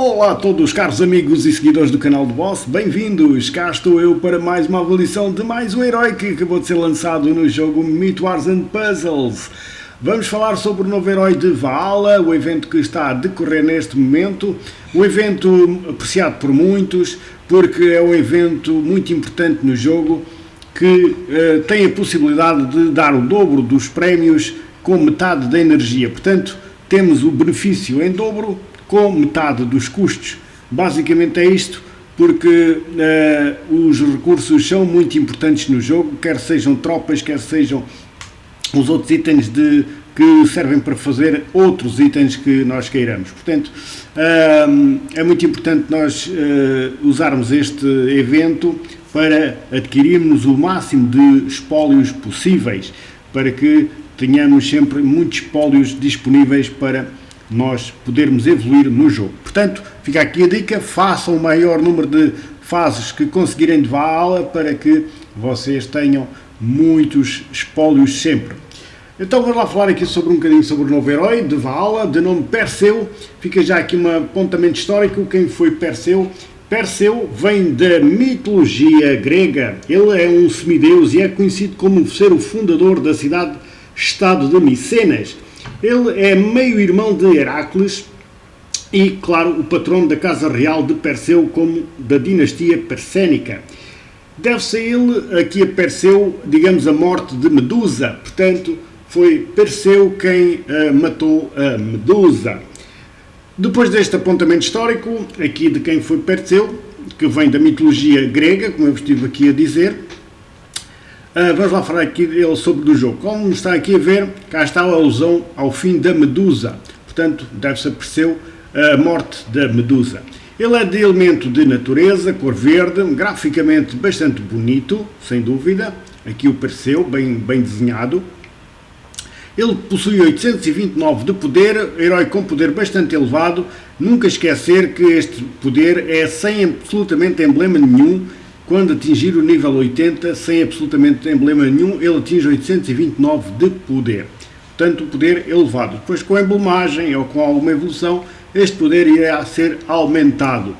Olá a todos, caros amigos e seguidores do canal do Boss, bem-vindos! Cá estou eu para mais uma avaliação de mais um herói que acabou de ser lançado no jogo Myth Wars and Puzzles. Vamos falar sobre o novo herói de Valhalla, o evento que está a decorrer neste momento, um evento apreciado por muitos, porque é um evento muito importante no jogo, que tem a possibilidade de dar o dobro dos prémios com metade da energia. Portanto, temos o benefício em dobro com metade dos custos. Basicamente é isto, porque os recursos são muito importantes no jogo, quer sejam tropas, quer sejam os outros itens que servem para fazer outros itens que nós queiramos. Portanto, é muito importante nós usarmos este evento para adquirirmos o máximo de espólios possíveis, para que tenhamos sempre muitos espólios disponíveis para nós podermos evoluir no jogo. Portanto, fica aqui a dica, façam o maior número de fases que conseguirem de Valhalla para que vocês tenham muitos espólios sempre. Então vamos lá falar aqui sobre um bocadinho sobre o novo herói de Valhalla, de nome Perseu. Fica já aqui um apontamento histórico, quem foi Perseu. Perseu vem da mitologia grega, ele é um semideus e é conhecido como ser o fundador da cidade-estado de Micenas. Ele é meio-irmão de Heracles e, claro, o patrono da casa real de Perseu, como da dinastia persénica. Deve-se a ele, aqui a Perseu, digamos, a morte de Medusa. Portanto, foi Perseu quem matou a Medusa. Depois deste apontamento histórico, aqui de quem foi Perseu, que vem da mitologia grega, como eu estive aqui a dizer, vamos lá falar aqui sobre o jogo. Como está aqui a ver, cá está a alusão ao fim da Medusa. Portanto, deve-se a Perseu a morte da Medusa. Ele é de elemento de natureza, cor verde, graficamente bastante bonito, sem dúvida. Aqui o Perseu, bem desenhado. Ele possui 829 de poder, herói com poder bastante elevado. Nunca esquecer que este poder é sem absolutamente emblema nenhum. Quando atingir o nível 80, sem absolutamente emblema nenhum, ele atinge 829 de poder. Portanto, o poder elevado. Depois, com a emblemagem ou com alguma evolução, este poder irá ser aumentado.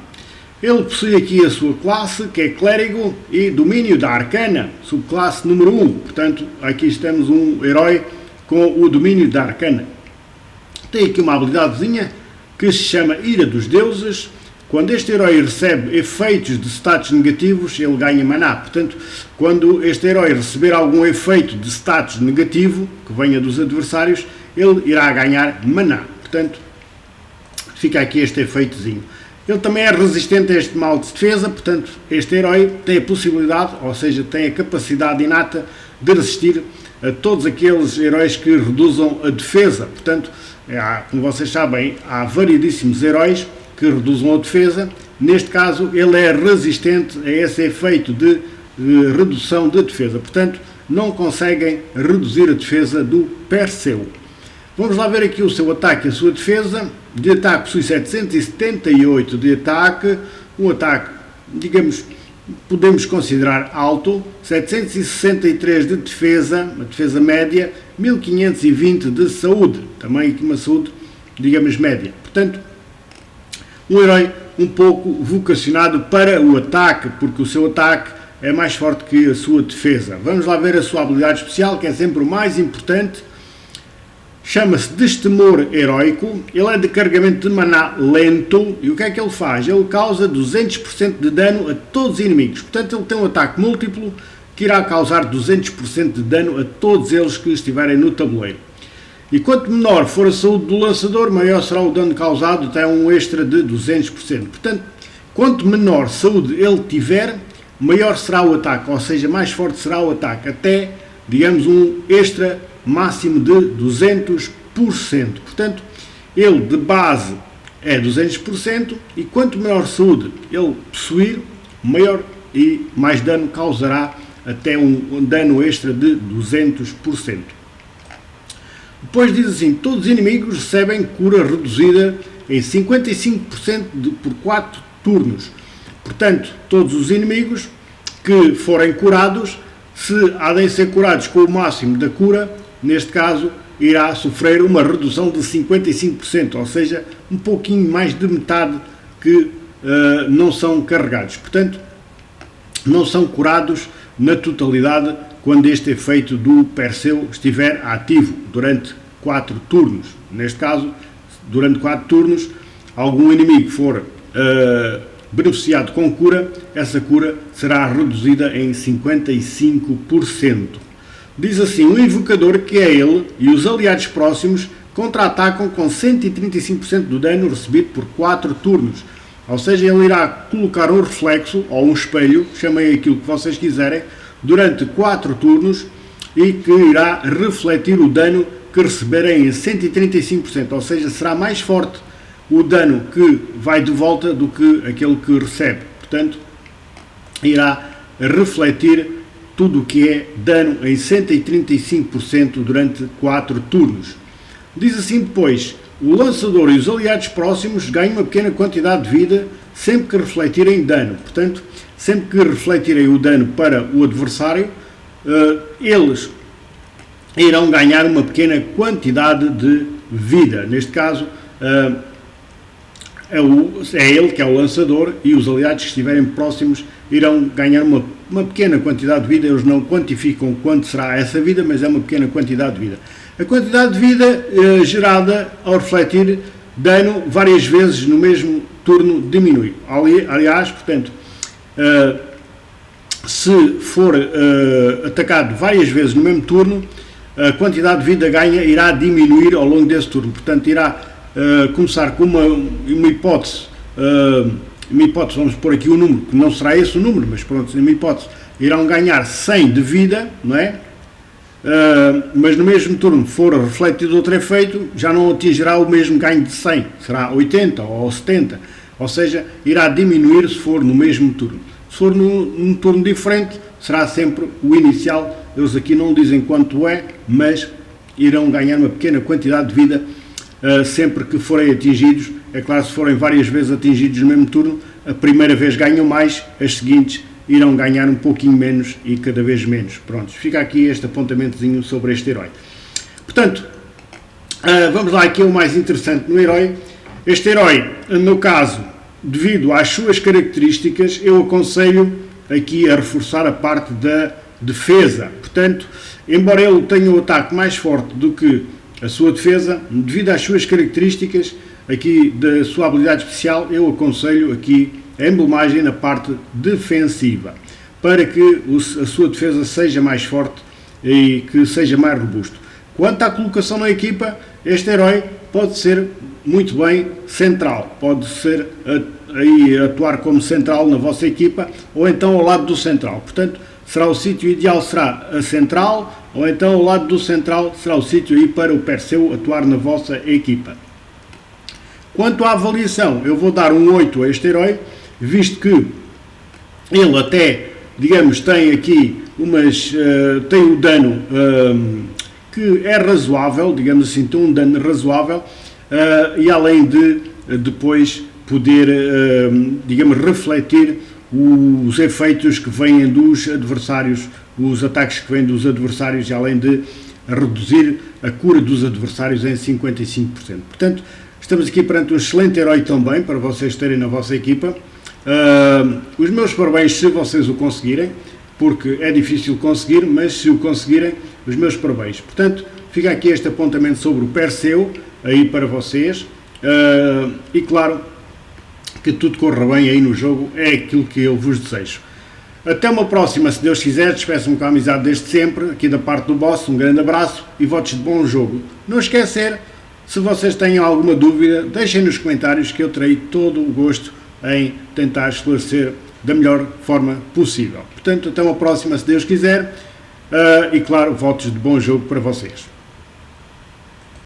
Ele possui aqui a sua classe, que é Clérigo, e domínio da Arcana, subclasse número 1. Portanto, aqui estamos um herói com o domínio da Arcana. Tem aqui uma habilidadezinha que se chama Ira dos Deuses. Quando este herói recebe efeitos de status negativos, ele ganha maná. Portanto, quando este herói receber algum efeito de status negativo, que venha dos adversários, ele irá ganhar maná. Portanto, fica aqui este efeitozinho. Ele também é resistente a este mal de defesa, portanto, este herói tem a possibilidade, ou seja, tem a capacidade inata de resistir a todos aqueles heróis que reduzam a defesa. Portanto, como vocês sabem, há variedíssimos heróis que reduzam a defesa. Neste caso, ele é resistente a esse efeito de redução da defesa. Portanto, não conseguem reduzir a defesa do Perseu. Vamos lá ver aqui o seu ataque e a sua defesa. De ataque possui 778 de ataque, um ataque, digamos, podemos considerar alto, 763 de defesa, uma defesa média, 1520 de saúde, também aqui uma saúde, digamos, média. Portanto, um herói um pouco vocacionado para o ataque, porque o seu ataque é mais forte que a sua defesa. Vamos lá ver a sua habilidade especial, que é sempre o mais importante. Chama-se Destemor Heróico. Ele é de carregamento de maná lento. E o que é que ele faz? Ele causa 200% de dano a todos os inimigos. Portanto, ele tem um ataque múltiplo que irá causar 200% de dano a todos eles que estiverem no tabuleiro. E quanto menor for a saúde do lançador, maior será o dano causado, até um extra de 200%. Portanto, quanto menor saúde ele tiver, maior será o ataque, ou seja, mais forte será o ataque, até, digamos, um extra máximo de 200%. Portanto, ele de base é 200%, e quanto menor saúde ele possuir, maior e mais dano causará, até um dano extra de 200%. Depois diz assim, todos os inimigos recebem cura reduzida em 55% por 4 turnos. Portanto, todos os inimigos que forem curados, se há de ser curados com o máximo da cura, neste caso, irá sofrer uma redução de 55%, ou seja, um pouquinho mais de metade que não são carregados. Portanto, não são curados na totalidade quando este efeito do Perseu estiver ativo durante 4 turnos. Neste caso, durante 4 turnos, algum inimigo for beneficiado com cura, essa cura será reduzida em 55%. Diz assim: o invocador, que é ele, e os aliados próximos contra-atacam com 135% do dano recebido por 4 turnos. Ou seja, ele irá colocar um reflexo ou um espelho, chamem aquilo que vocês quiserem, durante 4 turnos e que irá refletir o dano que receberem em 135%. Ou seja, será mais forte o dano que vai de volta do que aquele que recebe. Portanto, irá refletir tudo o que é dano em 135% durante 4 turnos. Diz assim depois: o lançador e os aliados próximos ganham uma pequena quantidade de vida sempre que refletirem dano. Portanto, sempre que refletirem o dano para o adversário, eles irão ganhar uma pequena quantidade de vida. Neste caso, é ele que é o lançador, e os aliados que estiverem próximos irão ganhar uma pequena quantidade de vida. Eles não quantificam quanto será essa vida, mas é uma pequena quantidade de vida. A quantidade de vida gerada ao refletir dano várias vezes no mesmo turno diminui. Aliás, portanto, se for atacado várias vezes no mesmo turno, a quantidade de vida ganha irá diminuir ao longo desse turno. Portanto, irá começar com uma hipótese, vamos pôr aqui o número, que não será esse o número, mas pronto, uma hipótese, irão ganhar 100 de vida, não é? Mas no mesmo turno for refletido outro efeito, já não atingirá o mesmo ganho de 100, será 80 ou 70, ou seja, irá diminuir se for no mesmo turno. Se for num turno diferente, será sempre o inicial. Eles aqui não dizem quanto é, mas irão ganhar uma pequena quantidade de vida sempre que forem atingidos. É claro, se forem várias vezes atingidos no mesmo turno, a primeira vez ganham mais, as seguintes irão ganhar um pouquinho menos e cada vez menos. Pronto, fica aqui este apontamentozinho sobre este herói. Portanto, vamos lá aqui ao mais interessante no herói. Este herói, no caso, devido às suas características, eu aconselho aqui a reforçar a parte da defesa. Portanto, embora ele tenha um ataque mais forte do que a sua defesa, devido às suas características aqui da sua habilidade especial, eu aconselho aqui a emblemagem na parte defensiva, para que a sua defesa seja mais forte e que seja mais robusto. Quanto à colocação na equipa, este herói pode ser muito bem central, pode ser atuar como central na vossa equipa, ou então ao lado do central. Portanto, será o sítio ideal, será a central, ou então ao lado do central será o sítio aí para o Perseu atuar na vossa equipa. Quanto à avaliação, eu vou dar um 8 a este herói, visto que ele até, digamos, tem aqui tem o dano que é razoável, digamos assim, tem um dano razoável, e além de depois poder, digamos, refletir os efeitos que vêm dos adversários, os ataques que vêm dos adversários, e além de reduzir a cura dos adversários em 55%. Portanto, estamos aqui perante um excelente herói também, para vocês terem na vossa equipa. Os meus parabéns se vocês o conseguirem, porque é difícil conseguir, mas se o conseguirem, os meus parabéns. Portanto, fica aqui este apontamento sobre o Perseu, aí para vocês, e claro, que tudo corra bem aí no jogo, é aquilo que eu vos desejo. Até uma próxima, se Deus quiser. Despeço-me com a amizade desde sempre, aqui da parte do boss. Um grande abraço e votos de bom jogo. Não esquecer, se vocês têm alguma dúvida, deixem nos comentários, que eu terei todo o gosto em tentar esclarecer da melhor forma possível. Portanto, até uma próxima, se Deus quiser, e claro, votos de bom jogo para vocês.